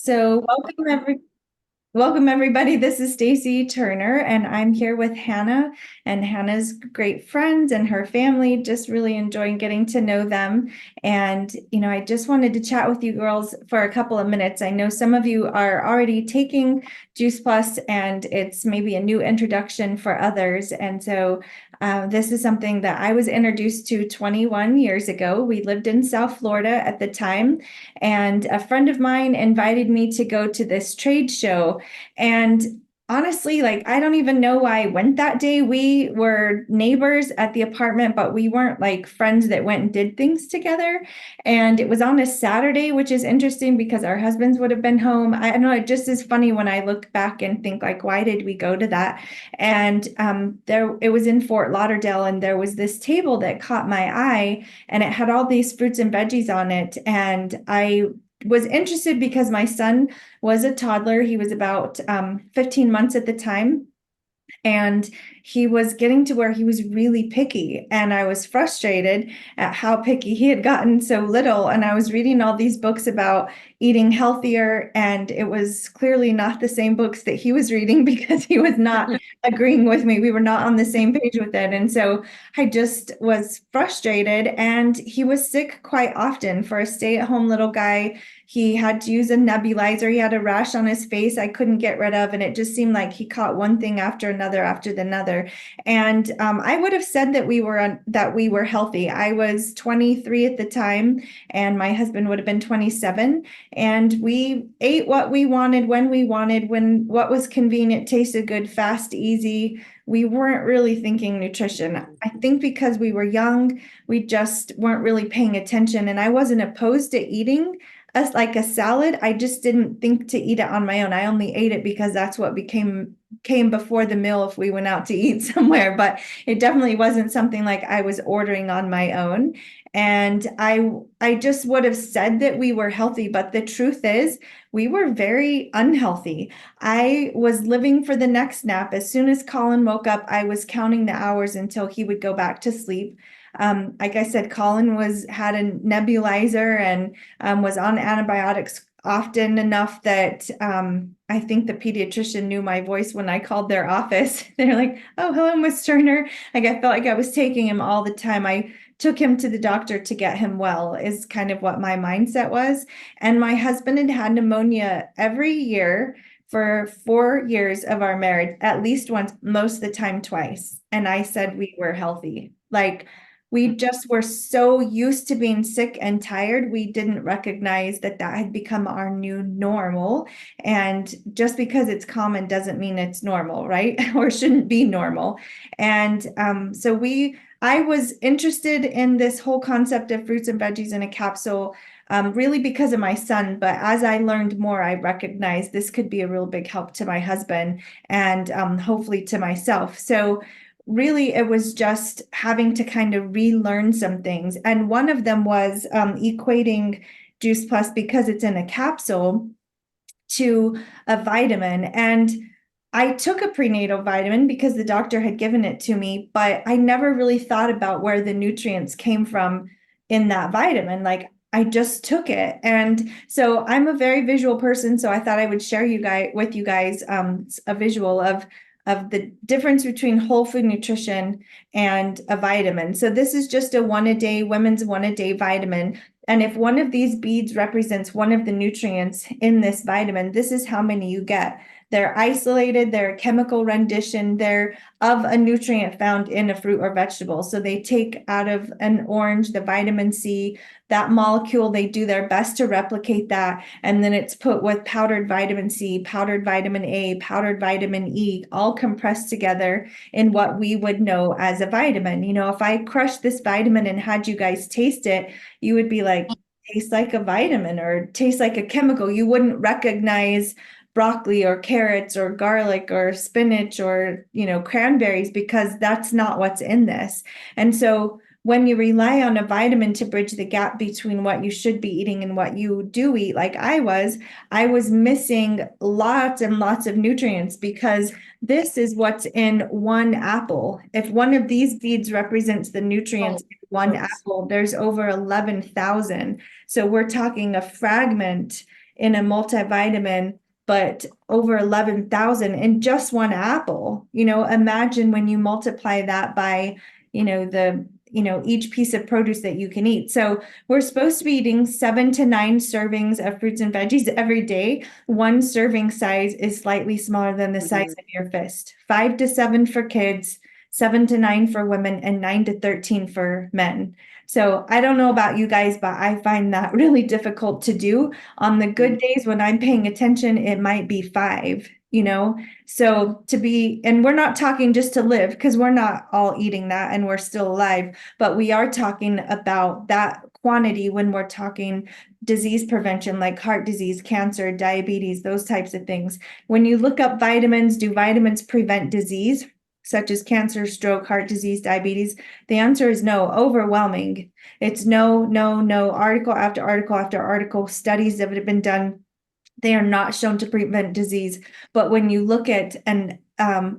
So welcome everybody. This is Stacy Turner and I'm here with Hannah and Hannah's great friends and her family. Just really enjoying getting to know them. And I just wanted to chat with you girls for a couple of minutes. I know some of you are already taking Juice Plus and it's maybe a new introduction for others. And so this is something that I was introduced to 21 years ago. We lived in South Florida at the time, and a friend of mine invited me to go to this trade show. And honestly, like, I don't even know why I went that day. We were neighbors at the apartment, but we weren't like friends that went and did things together. And it was on a Saturday, which is interesting because our husbands would have been home. I don't know, it just is funny when I look back and think, like, why did we go to that? And there it was in Fort Lauderdale, and there was this table that caught my eye, and it had all these fruits and veggies on it. And I was interested because my son was a toddler. He was about 15 months at the time. And he was getting to where he was really picky. And I was frustrated at how picky he had gotten so little. And I was reading all these books about eating healthier. And it was clearly not the same books that he was reading because he was not agreeing with me. We were not on the same page with it. And so I just was frustrated. And he was sick quite often. For a stay-at-home little guy, he had to use a nebulizer. He had a rash on his face I couldn't get rid of. And it just seemed like he caught one thing after another. And I would have said that we were healthy. I was 23 at the time, and my husband would have been 27. And we ate what we wanted, when what was convenient, tasted good, fast, easy. We weren't really thinking nutrition. I think because we were young, we just weren't really paying attention. And I wasn't opposed to eating as like a salad. I just didn't think to eat it on my own. I only ate it because that's what came before the meal if we went out to eat somewhere. But it definitely wasn't something like I was ordering on my own. And I just would have said that we were healthy, but the truth is we were very unhealthy. I was living for the next nap. As soon as Colin woke up, I was counting the hours until he would go back to sleep. Like I said, Colin had a nebulizer and was on antibiotics often enough that I think the pediatrician knew my voice when I called their office. They're like, "Oh, hello, Miss Turner." Like, I felt like I was taking him all the time. I took him to the doctor to get him well, is kind of what my mindset was. And my husband had had pneumonia every year for 4 years of our marriage, at least once, most of the time twice. And I said we were healthy. Like, we just were so used to being sick and tired, we didn't recognize that that had become our new normal. And just because it's common doesn't mean it's normal, right? Or shouldn't be normal. And I was interested in this whole concept of fruits and veggies in a capsule, really because of my son. But as I learned more, I recognized this could be a real big help to my husband and hopefully to myself. So really it was just having to kind of relearn some things. And one of them was equating Juice Plus, because it's in a capsule, to a vitamin. And I took a prenatal vitamin because the doctor had given it to me, but I never really thought about where the nutrients came from in that vitamin. Like, I just took it. And so I'm a very visual person. So I thought I would share with you guys a visual of the difference between whole food nutrition and a vitamin. So this is just a women's 1 a day vitamin. And if one of these beads represents one of the nutrients in this vitamin, this is how many you get. They're isolated, they're a chemical rendition, they're of a nutrient found in a fruit or vegetable. So they take out of an orange the vitamin C, that molecule, they do their best to replicate that. And then it's put with powdered vitamin C, powdered vitamin A, powdered vitamin E, all compressed together in what we would know as a vitamin. If I crushed this vitamin and had you guys taste it, you would be like, tastes like a vitamin or tastes like a chemical. You wouldn't recognize broccoli or carrots or garlic or spinach or, cranberries, because that's not what's in this. And so when you rely on a vitamin to bridge the gap between what you should be eating and what you do eat, like I was missing lots and lots of nutrients because this is what's in one apple. If one of these beads represents the nutrients in one apple, there's over 11,000. So we're talking a fragment in a multivitamin, but over 11,000 in just one apple. Imagine when you multiply that by, each piece of produce that you can eat. So we're supposed to be eating 7 to 9 servings of fruits and veggies every day. One serving size is slightly smaller than the size of your fist. 5 to 7 for kids, 7 to 9 for women, and 9 to 13 for men. So I don't know about you guys, but I find that really difficult to do. On the good days when I'm paying attention, it might be 5. So and we're not talking just to live, because we're not all eating that and we're still alive, but we are talking about that quantity when we're talking disease prevention, like heart disease, cancer, diabetes, those types of things. When you look up vitamins, do vitamins prevent disease, such as cancer, stroke, heart disease, diabetes? The answer is no, overwhelming. It's no, no, no, article after article after article, studies that have been done. They are not shown to prevent disease. But when you look at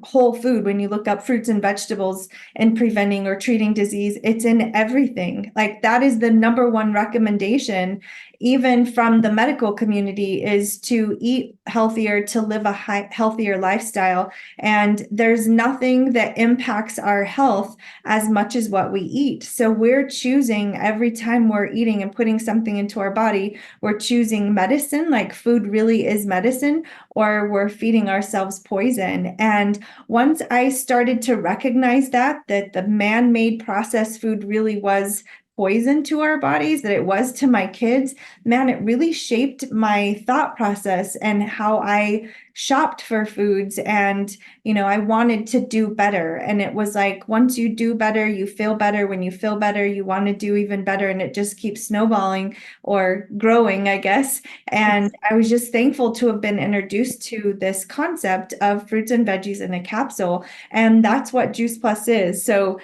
whole food, when you look up fruits and vegetables and preventing or treating disease, it's in everything. Like, that is the number one recommendation, even from the medical community, is to eat healthier, to live a healthier lifestyle. And there's nothing that impacts our health as much as what we eat. So we're choosing, every time we're eating and putting something into our body, we're choosing medicine, like food really is medicine, or we're feeding ourselves poison. And once I started to recognize that the man-made processed food really was poison to our bodies, that it was to my kids, man, it really shaped my thought process and how I shopped for foods. And, I wanted to do better. And it was like, once you do better, you feel better. When you feel better, you want to do even better. And it just keeps snowballing or growing, I guess. And I was just thankful to have been introduced to this concept of fruits and veggies in a capsule. And that's what Juice Plus is. So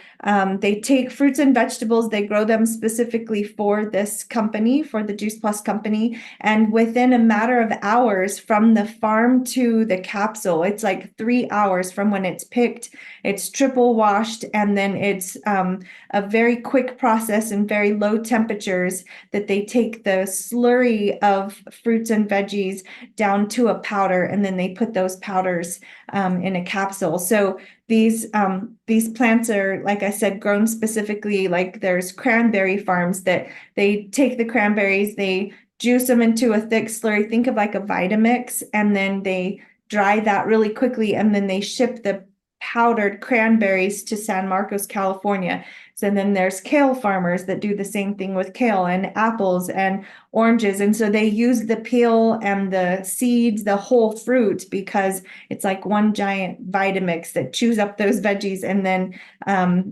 they take fruits and vegetables, they grow them specifically for this company, for the Juice Plus company. And within a matter of hours from the farm to the capsule, it's like 3 hours from when it's picked, it's triple washed, and then it's a very quick process and very low temperatures that they take the slurry of fruits and veggies down to a powder, and then they put those powders in a capsule. So these plants are, like I said, grown specifically. Like, there's cranberry farms that they take the cranberries, they juice them into a thick slurry. Think of like a Vitamix, and then they dry that really quickly, and then they ship the powdered cranberries to San Marcos, California. So then there's kale farmers that do the same thing with kale and apples and oranges. And so they use the peel and the seeds, the whole fruit, because it's like one giant Vitamix that chews up those veggies, and then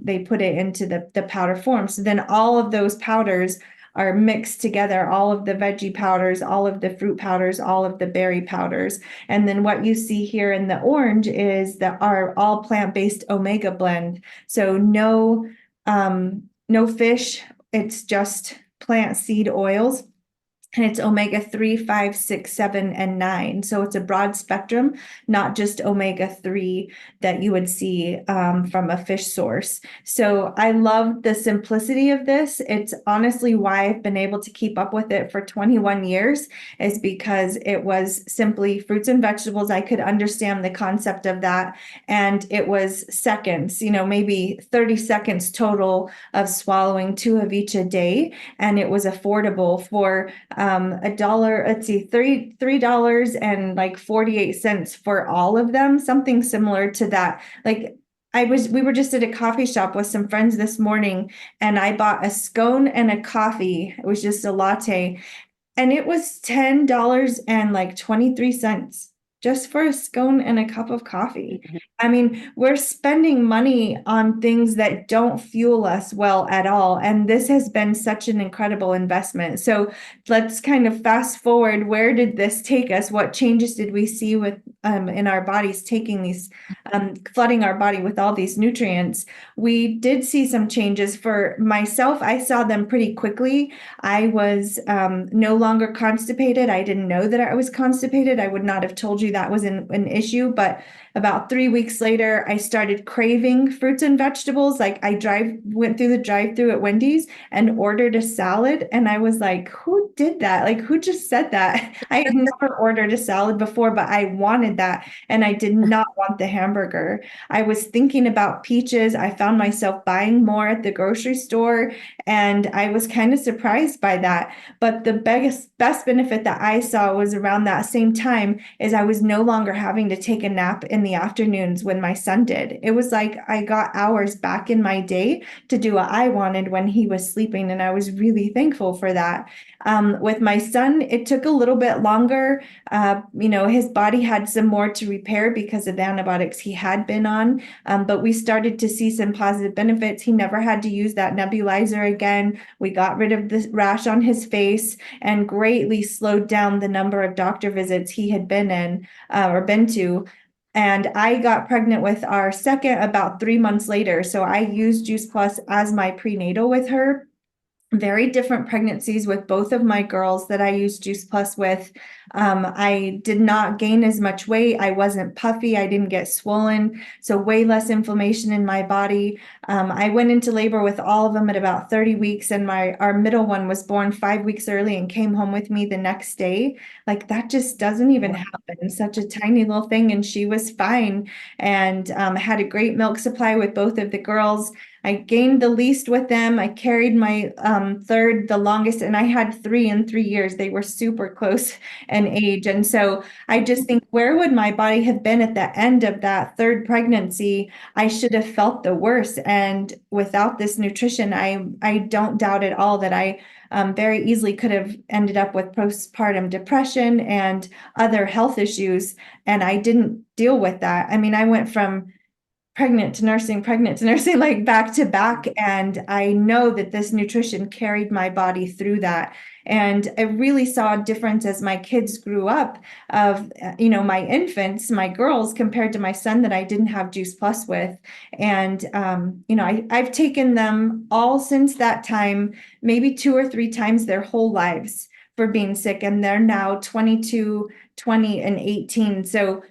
they put it into the powder form. So then all of those powders are mixed together, all of the veggie powders, all of the fruit powders, all of the berry powders. And then what you see here in the orange is our all plant-based omega blend. So no fish, it's just plant seed oils. And it's omega-3, 5, 6, 7, and 9. So it's a broad spectrum, not just omega-3 that you would see from a fish source. So I love the simplicity of this. It's honestly why I've been able to keep up with it for 21 years, is because it was simply fruits and vegetables. I could understand the concept of that. And it was seconds, maybe 30 seconds total of swallowing 2 of each a day. And it was affordable for $1, let's see, $3 and like 48 cents for all of them, something similar to that. Like, we were just at a coffee shop with some friends this morning, and I bought a scone and a coffee. It was just a latte, and it was $10 and like 23 cents just for a scone and a cup of coffee. I mean, we're spending money on things that don't fuel us well at all. And this has been such an incredible investment. So let's kind of fast forward. Where did this take us? What changes did we see with in our bodies, taking these, flooding our body with all these nutrients. We did see some changes. For myself, I saw them pretty quickly. I was no longer constipated. I didn't know that I was constipated. I would not have told you that was an issue, but about 3 weeks later, I started craving fruits and vegetables. Like went through the drive-through at Wendy's and ordered a salad. And I was like, who did that? Like, who just said that? I had never ordered a salad before, but I wanted that. And I did not want the hamburger. I was thinking about peaches. I found myself buying more at the grocery store. And I was kind of surprised by that. But the best benefit that I saw was around that same time is I was no longer having to take a nap in the afternoons when my son did. It was like I got hours back in my day to do what I wanted when he was sleeping. And I was really thankful for that. With my son, it took a little bit longer. His body had some more to repair because of the antibiotics he had been on. But we started to see some positive benefits. He never had to use that nebulizer again. We got rid of the rash on his face and greatly slowed down the number of doctor visits he had been in or been to. And I got pregnant with our second about 3 months later. So I used Juice Plus as my prenatal with her. Very different pregnancies with both of my girls that I used Juice Plus with. I did not gain as much weight. I wasn't puffy. I didn't get swollen. So way less inflammation in my body. I went into labor with all of them at about 30 weeks, and our middle one was born 5 weeks early and came home with me the next day. Like that just doesn't even happen. Such a tiny little thing, and she was fine and had a great milk supply with both of the girls. I gained the least with them. I carried my third the longest, and I had three in 3 years. They were super close in age. And so I just think, where would my body have been at the end of that third pregnancy? I should have felt the worst. And without this nutrition, I don't doubt at all that I very easily could have ended up with postpartum depression and other health issues. And I didn't deal with that. I mean, I went from pregnant to nursing, like back to back. And I know that this nutrition carried my body through that. And I really saw a difference as my kids grew up of, my infants, my girls, compared to my son that I didn't have Juice Plus with. And, I've taken them all since that time, maybe 2 or 3 times their whole lives for being sick. And they're now 22, 20, and 18. So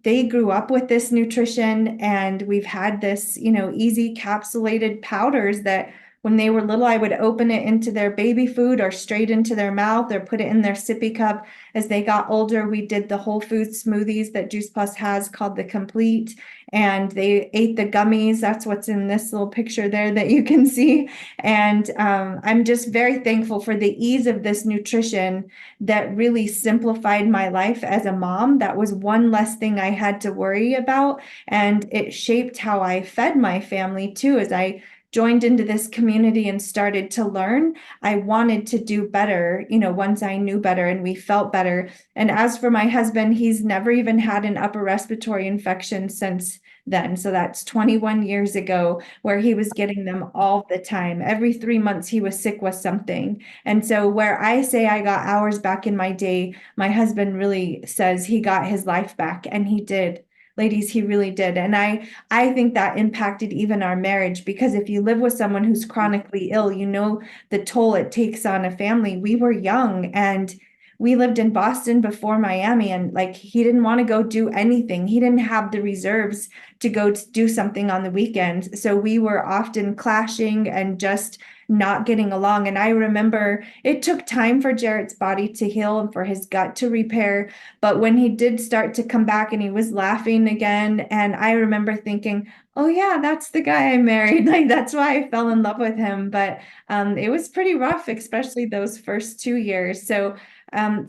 they grew up with this nutrition, and we've had this, easy capsulated powders that when they were little, I would open it into their baby food or straight into their mouth or put it in their sippy cup. As they got older, we did the whole food smoothies that Juice Plus has called the Complete, and they ate the gummies. That's what's in this little picture there that you can see. And I'm just very thankful for the ease of this nutrition that really simplified my life as a mom. That was one less thing I had to worry about. And it shaped how I fed my family too. As I joined into this community and started to learn, I wanted to do better, once I knew better and we felt better. And as for my husband, he's never even had an upper respiratory infection since then. So that's 21 years ago, where he was getting them all the time. Every 3 months, he was sick with something. And so where I say I got hours back in my day, my husband really says he got his life back, and he did. Ladies, he really did. And I think that impacted even our marriage, because if you live with someone who's chronically ill, you know the toll it takes on a family. We were young, and we lived in Boston before Miami, and like he didn't want to go do anything. He didn't have the reserves to go to do something on the weekend. So we were often clashing and just not getting along. And I remember it took time for Jarrett's body to heal and for his gut to repair. But when he did start to come back and he was laughing again, and I remember thinking, oh yeah, that's the guy I married. Like that's why I fell in love with him. But it was pretty rough, especially those first 2 years. So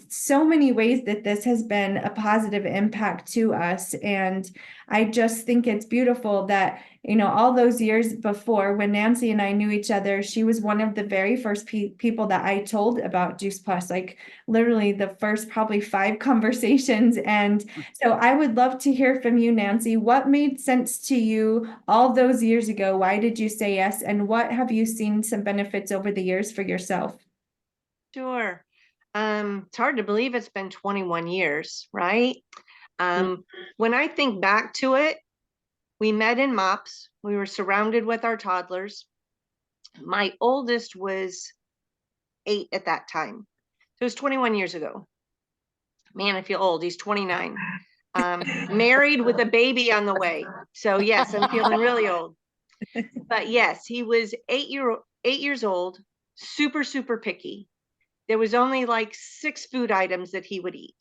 so many ways that this has been a positive impact to us. And I just think it's beautiful that, all those years before, when Nancy and I knew each other, she was one of the very first people that I told about Juice Plus, like literally the first probably 5 conversations. And so I would love to hear from you, Nancy. What made sense to you all those years ago? Why did you say yes? And what have you seen some benefits over the years for yourself? Sure. It's hard to believe it's been 21 years, right? When I think back to it, we met in MOPS. We were surrounded with our toddlers. My oldest was 8 at that time. So it was 21 years ago. Man, I feel old. He's 29. Married with a baby on the way. So yes, I'm feeling really old. But yes, he was 8 years old, super, super picky. There was only like 6 food items that he would eat.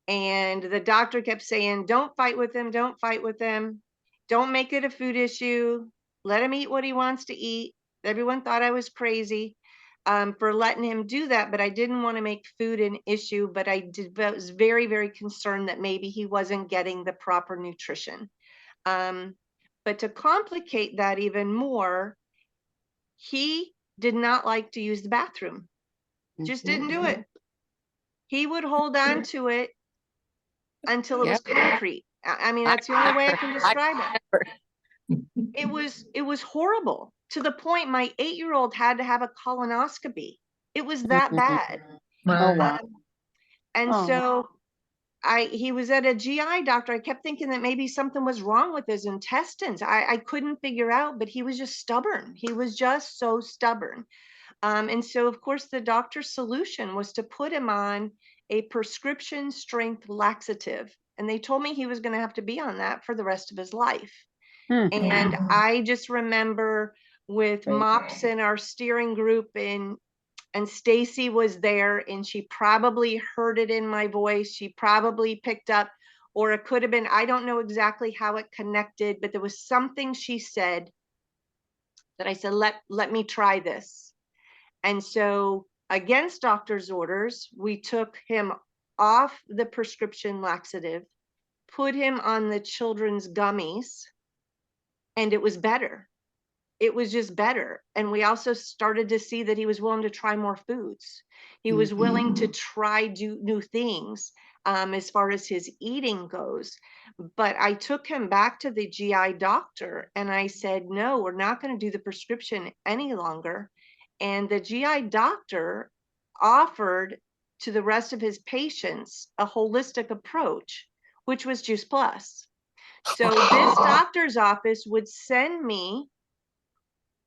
And the doctor kept saying, don't fight with him, don't fight with him. Don't make it a food issue. Let him eat what he wants to eat. Everyone thought I was crazy for letting him do that, but I didn't want to make food an issue. But I was very, very concerned that maybe he wasn't getting the proper nutrition. But to complicate that even more, he did not like to use the bathroom. Just didn't do it. He would hold on to it until it was concrete. I mean, that's the only way I can describe it. It was horrible, to the point my 8-year-old had to have a colonoscopy. It was that bad. Oh, wow. And so he was at a GI doctor. I kept thinking that maybe something was wrong with his intestines. I couldn't figure out, but he was just stubborn. He was just so stubborn. And so, of course, the doctor's solution was to put him on a prescription strength laxative. And they told me he was going to have to be on that for the rest of his life. And I just remember with MOPS in our steering group, and Stacy was there, and she probably heard it in my voice. She probably picked up, or it could have been, I don't know exactly how it connected, but there was something she said that I said, let me try this. And so, against doctor's orders, we took him off the prescription laxative, put him on the children's gummies, and it was better. It was just better. And we also started to see that he was willing to try more foods. He was willing to try new things as far as his eating goes. But I took him back to the GI doctor and I said, no, we're not going to do the prescription any longer. And the GI doctor offered to the rest of his patients a holistic approach, which was Juice Plus. So this doctor's office would send me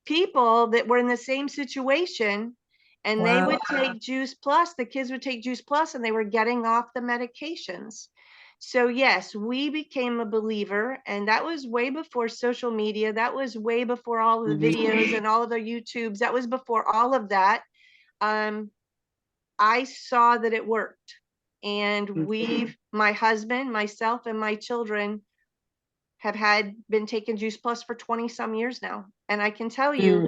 people that were in the same situation, and they would take Juice Plus. The kids would take Juice Plus, and they were getting off the medications. So yes, we became a believer, and that was way before social media. That was way before all of the videos and all of the YouTubes. That was before all of that. I saw that it worked, and my husband, myself, and my children have been taking Juice Plus for 20 some years now. And I can tell you,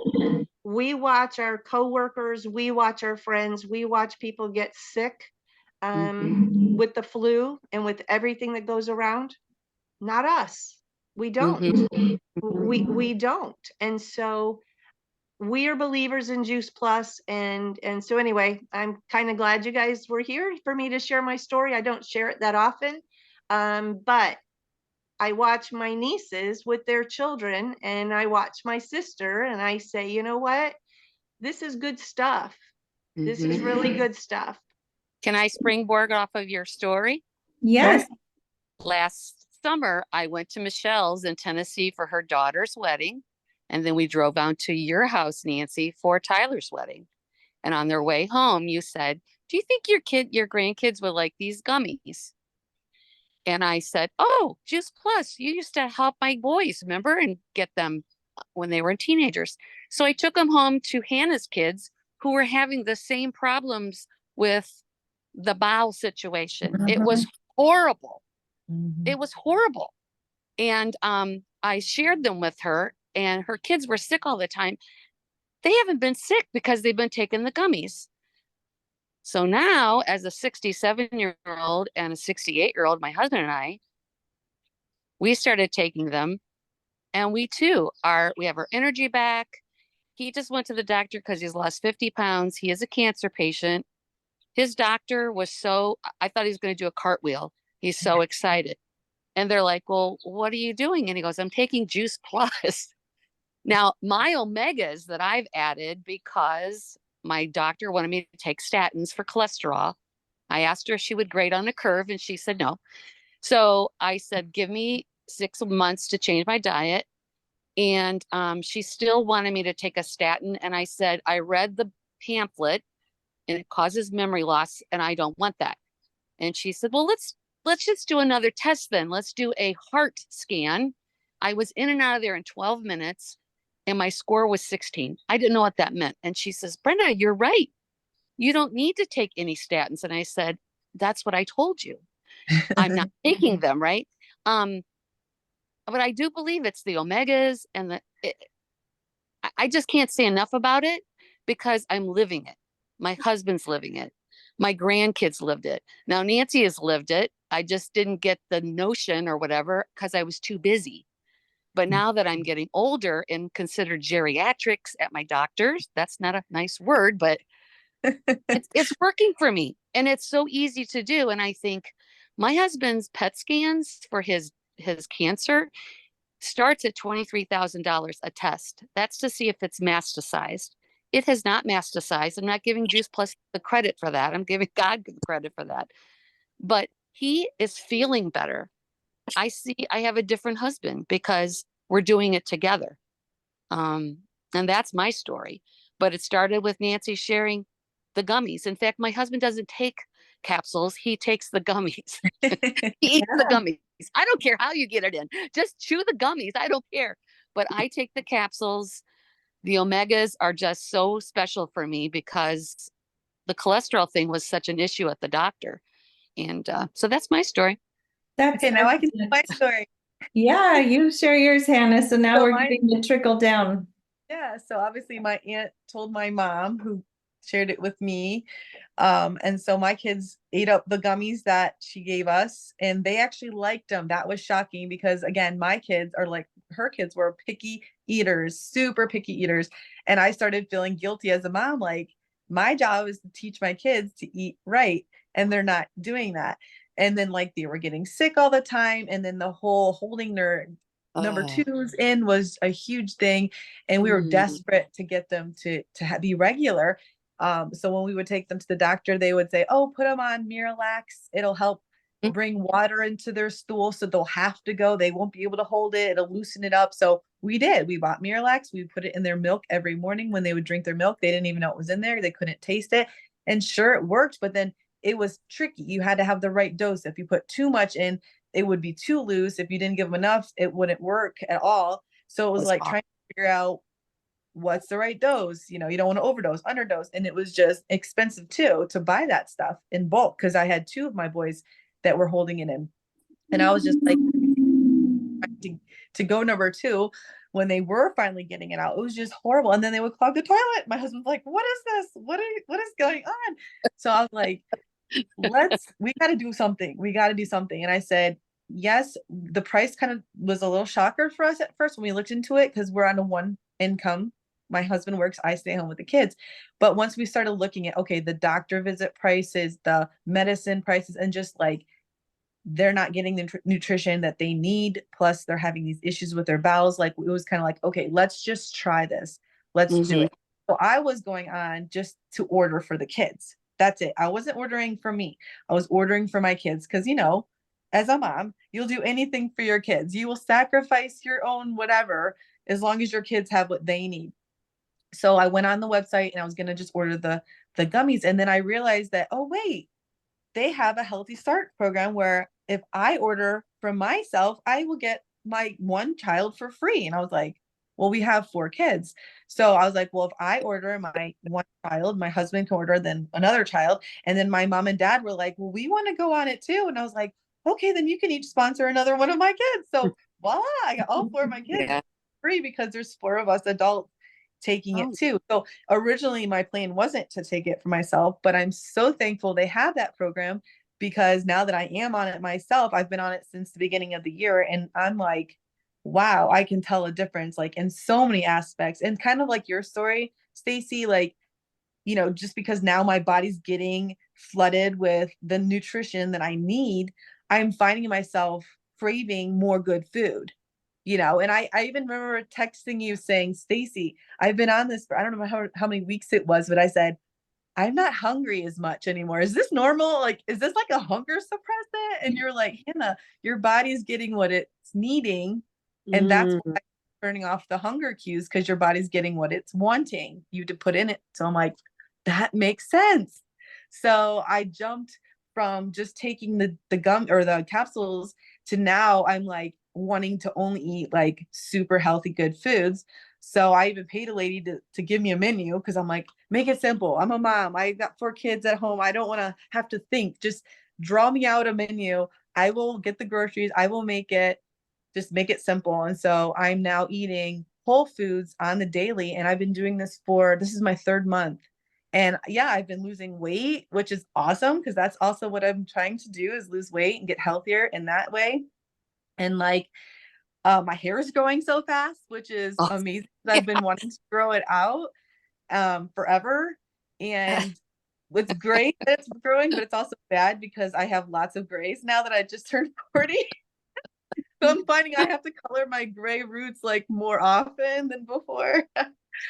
we watch our coworkers, we watch our friends, we watch people get sick with the flu and with everything that goes around. Not us. We don't. We don't. And so we are believers in Juice Plus. And so anyway, I'm kind of glad you guys were here for me to share my story. I don't share it that often. But I watch my nieces with their children, and I watch my sister, and I say, you know what? This is good stuff. This is really good stuff. Can I springboard off of your story? Yes. Last summer, I went to Michelle's in Tennessee for her daughter's wedding. And then we drove down to your house, Nancy, for Tyler's wedding. And on their way home, you said, do you think your grandkids would like these gummies? And I said, oh, Juice Plus, you used to help my boys, remember, and get them when they were teenagers. So I took them home to Hannah's kids, who were having the same problems with the bowel situation. It was horrible. It was horrible. And I shared them with her, and her kids were sick all the time. They haven't been sick because they've been taking the gummies. So now, as a 67-year-old and a 68-year-old, my husband and I, we started taking them, and we have our energy back. He just went to the doctor because he's lost 50 pounds. He is a cancer patient. His doctor I thought he was going to do a cartwheel. He's so excited. And they're like, well, what are you doing? And he goes, I'm taking Juice Plus. Now, my omegas that I've added, because my doctor wanted me to take statins for cholesterol. I asked her if she would grade on a curve, and she said no. So I said, give me 6 months to change my diet. And she still wanted me to take a statin. And I said, I read the pamphlet and it causes memory loss, and I don't want that. And she said, well, let's just do another test then. Let's do a heart scan. I was in and out of there in 12 minutes and my score was 16. I didn't know what that meant. And she says, Brenda, you're right. You don't need to take any statins. And I said, that's what I told you. I'm not taking them, right? Um, but I do believe it's the omegas and I just can't say enough about it because I'm living it. My husband's living it. My grandkids lived it. Now Nancy has lived it. I just didn't get the notion or whatever because I was too busy. But now that I'm getting older and considered geriatrics at my doctor's, that's not a nice word, but it's working for me. And it's so easy to do. And I think my husband's PET scans for his cancer starts at $23,000 a test. That's to see if it's masticized. It has not masticized. I'm not giving Juice Plus the credit for that. I'm giving God the credit for that. But he is feeling better. I have a different husband because we're doing it together. And that's my story. But it started with Nancy sharing the gummies. In fact, my husband doesn't take capsules. He takes the gummies. He eats the gummies. I don't care how you get it in. Just chew the gummies. I don't care. But I take the capsules. The omegas are just so special for me because the cholesterol thing was such an issue at the doctor. And so that's my story. That's Okay, now I can tell my story. Yeah, you share yours, Hannah. So now So we're getting the trickle down. Yeah, so obviously my aunt told my mom, who shared it with me. And so my kids ate up the gummies that she gave us, and they actually liked them. That was shocking because, again, my kids are like her kids were picky eaters, super picky eaters. And I started feeling guilty as a mom, like my job is to teach my kids to eat right, and they're not doing that. And then like they were getting sick all the time, and then the whole holding their number twos in was a huge thing, and we were desperate to get them to be regular. So when we would take them to the doctor, they would say, oh, put them on Miralax, it'll help bring water into their stool, so they'll have to go, they won't be able to hold it, it'll loosen it up. So we bought Miralax, we put it in their milk every morning. When they would drink their milk, they didn't even know it was in there, they couldn't taste it. And sure, it worked, but then it was tricky. You had to have the right dose. If you put too much in, it would be too loose. If you didn't give them enough, it wouldn't work at all. So it was like trying to figure out what's the right dose. You don't want to overdose, underdose. And it was just expensive too to buy that stuff in bulk because I had two of my boys that were holding it in. And I was just like to go number two when they were finally getting it out. It was just horrible. And then they would clog the toilet. My husband's like, what is this? What is going on? So I was like, we got to do something. We got to do something. And I said, yes, the price kind of was a little shocker for us at first when we looked into it, because we're on a one income. My husband works, I stay home with the kids. But once we started looking at, okay, the doctor visit prices, the medicine prices, and just like, they're not getting the nutrition that they need. Plus they're having these issues with their bowels. Like, it was kind of like, okay, let's just try this. Let's do it. So I was going on just to order for the kids. That's it. I wasn't ordering for me. I was ordering for my kids because, as a mom, you'll do anything for your kids. You will sacrifice your own whatever as long as your kids have what they need. So I went on the website and I was going to just order the gummies. And then I realized that, oh, wait, they have a Healthy Start program where if I order from myself, I will get my one child for free. And I was like, well, we have 4 kids. So I was like, well, if I order my one child, my husband can order then another child. And then my mom and dad were like, well, we want to go on it too. And I was like, okay, then you can each sponsor another one of my kids. So voila, I got all 4 of my kids free because there's 4 of us adults taking it too. So originally my plan wasn't to take it for myself, but I'm so thankful they have that program, because now that I am on it myself, I've been on it since the beginning of the year, and I'm like, wow, I can tell a difference like in so many aspects. And kind of like your story, Stacy, like, just because now my body's getting flooded with the nutrition that I need, I'm finding myself craving more good food. And I even remember texting you saying, Stacy, I've been on this for, I don't know how many weeks it was, but I said, I'm not hungry as much anymore. Is this normal? Like, is this like a hunger suppressant? And you're like, Hannah, your body's getting what it's needing. And that's Mm. why it's turning off the hunger cues, because your body's getting what it's wanting you to put in it. So I'm like, that makes sense. So I jumped from just taking the gum or the capsules to now I'm like wanting to only eat like super healthy, good foods. So I even paid a lady to give me a menu, because I'm like, make it simple. I'm a mom. I got 4 kids at home. I don't want to have to think. Just draw me out a menu. I will get the groceries. I will make it. Just make it simple. And so I'm now eating whole foods on the daily. And I've been doing this is my 3rd month. And yeah, I've been losing weight, which is awesome, because that's also what I'm trying to do, is lose weight and get healthier in that way. And like, my hair is growing so fast, which is Oh, amazing. yeah. I've been wanting to grow it out forever. And it's great that it's growing, but it's also bad because I have lots of grays now that I just turned 40. So I'm finding I have to color my gray roots like more often than before.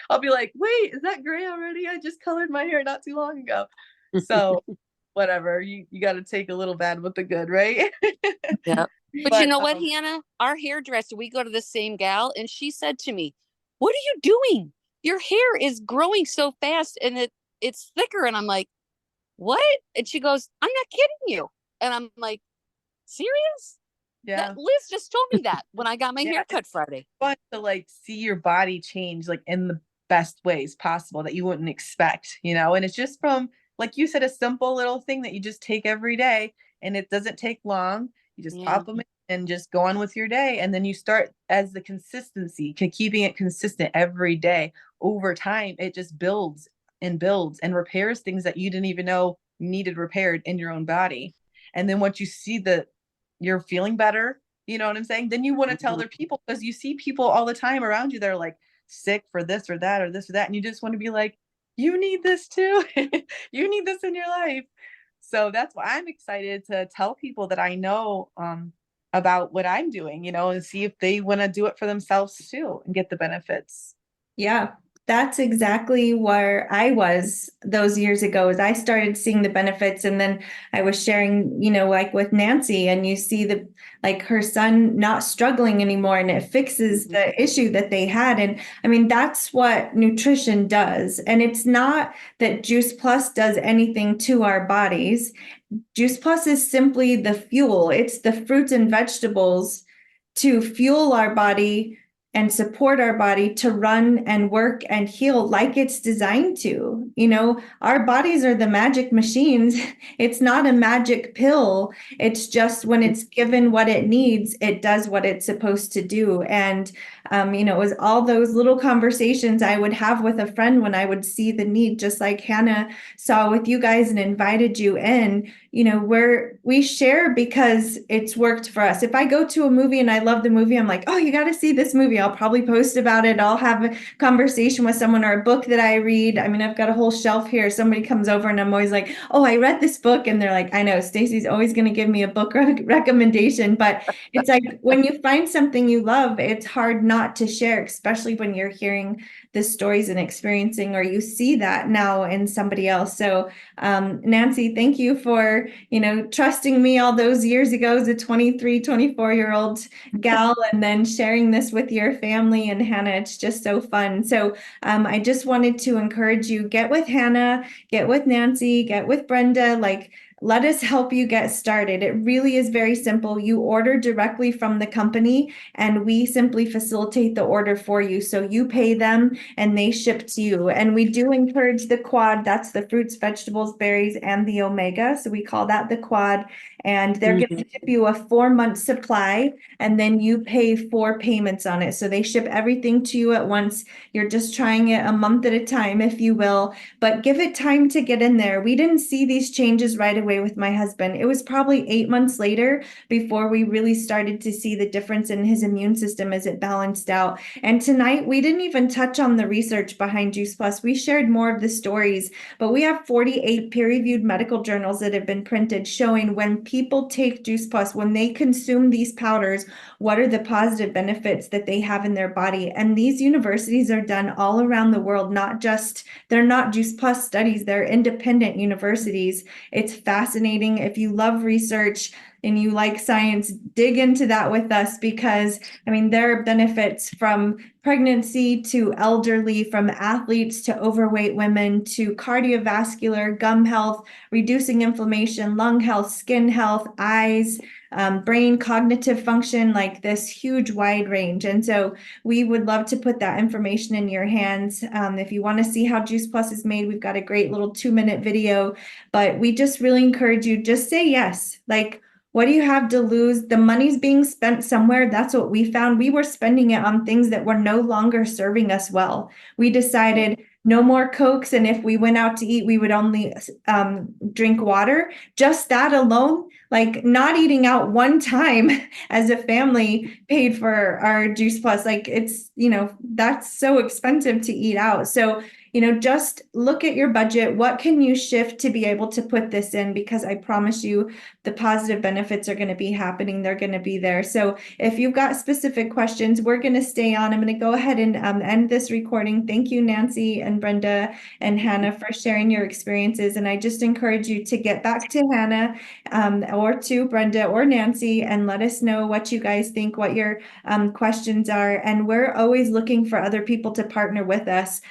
I'll be like, wait, is that gray already? I just colored my hair not too long ago. So whatever, you got to take a little bad with the good, right? Yeah. But you But know what, Hannah? Our hairdresser, we go to the same gal, and she said to me, "What are you doing? Your hair is growing so fast, and it's thicker." And I'm like, "What?" And she goes, "I'm not kidding you." And I'm like, "Serious?" yeah. That Liz just told me that when I got my Yeah, hair cut Friday. fun to like see your body change like in the best ways possible that you wouldn't expect, and it's just from, like you said, a simple little thing that you just take every day, and it doesn't take long. You just Yeah. pop them in and just go on with your day, and then you start as the consistency, keeping it consistent every day. Over time it just builds and repairs things that you didn't even know needed repaired in your own body. And then once you see that you're feeling better, you know what I'm saying? Then you want to tell other people, because you see people all the time around you that are like sick for this or that or this or that. And you just want to be like, you need this too. You need this in your life. So that's why I'm excited to tell people that I know about what I'm doing, and see if they want to do it for themselves too and get the benefits. Yeah, that's exactly where I was those years ago, as I started seeing the benefits. And then I was sharing, like with Nancy, and you see like her son not struggling anymore, and it fixes the issue that they had. And I mean, that's what nutrition does. And it's not that Juice Plus does anything to our bodies. Juice Plus is simply the fuel. It's the fruits and vegetables to fuel our body and support our body to run and work and heal like it's designed to. Our bodies are the magic machines. It's not a magic pill. It's just when it's given what it needs, it does what it's supposed to do. And, it was all those little conversations I would have with a friend when I would see the need, just like Hannah saw with you guys and invited you in. Where we share because it's worked for us. If I go to a movie and I love the movie, I'm like, oh, you got to see this movie. I'll probably post about it. I'll have a conversation with someone, or a book that I read. I mean, I've got a whole shelf here. Somebody comes over and I'm always like, oh, I read this book. And they're like, I know Stacy's always going to give me a book recommendation. But it's like when you find something you love, it's hard not to share, especially when you're hearing the stories and experiencing, or you see that now in somebody else. So Nancy, thank you for, trusting me all those years ago as a 23, 24-year-old gal, and then sharing this with your family. And Hannah, it's just so fun. So I just wanted to encourage you, get with Hannah, get with Nancy, get with Brenda, like, let us help you get started. It really is very simple. You order directly from the company, and we simply facilitate the order for you. So you pay them and they ship to you. And we do encourage the quad. That's the fruits, vegetables, berries, and the omega. So we call that the quad. And they're going to ship you a 4-month supply, and then you pay 4 payments on it. So they ship everything to you at once. You're just trying it a month at a time, if you will, but give it time to get in there. We didn't see these changes right away. away with my husband. It was probably 8 months later before we really started to see the difference in his immune system as it balanced out. And tonight, we didn't even touch on the research behind Juice Plus. We shared more of the stories, but we have 48 peer-reviewed medical journals that have been printed showing when people take Juice Plus, when they consume these powders, what are the positive benefits that they have in their body. And these universities are done all around the world, they're not Juice Plus studies, they're independent universities. It's fascinating. If you love research and you like science, dig into that with us, because I mean, there are benefits from pregnancy to elderly, from athletes to overweight women, to cardiovascular, gum health, reducing inflammation, lung health, skin health, eyes, brain, cognitive function, like this huge wide range. And so we would love to put that information in your hands. If you want to see how Juice Plus is made, we've got a great little 2-minute video, but we just really encourage you, just say yes. Like, what do you have to lose? The money's being spent somewhere. That's what we found. We were spending it on things that were no longer serving us well. We decided no more Cokes. And if we went out to eat, we would only drink water. Just that alone, like not eating out one time as a family paid for our Juice Plus. Like it's, that's so expensive to eat out. So just look at your budget. What can you shift to be able to put this in? Because I promise you, the positive benefits are going to be happening. They're going to be there. So if you've got specific questions, we're going to stay on. I'm going to go ahead and end this recording. Thank you, Nancy and Brenda and Hannah, for sharing your experiences. And I just encourage you to get back to Hannah or to Brenda or Nancy and let us know what you guys think, what your questions are. And we're always looking for other people to partner with us.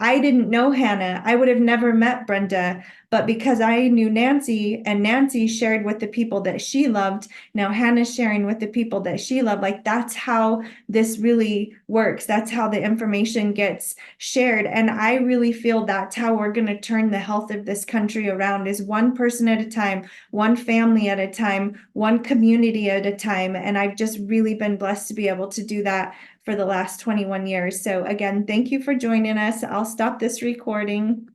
I didn't know Hannah. I would have never met Brenda, but because I knew Nancy and Nancy shared with the people that she loved, now Hannah's sharing with the people that she loved. Like that's how this really works. That's how the information gets shared. And I really feel that's how we're going to turn the health of this country around, is one person at a time, one family at a time, one community at a time. And I've just really been blessed to be able to do that for the last 21 years. So again, thank you for joining us. I'll stop this recording.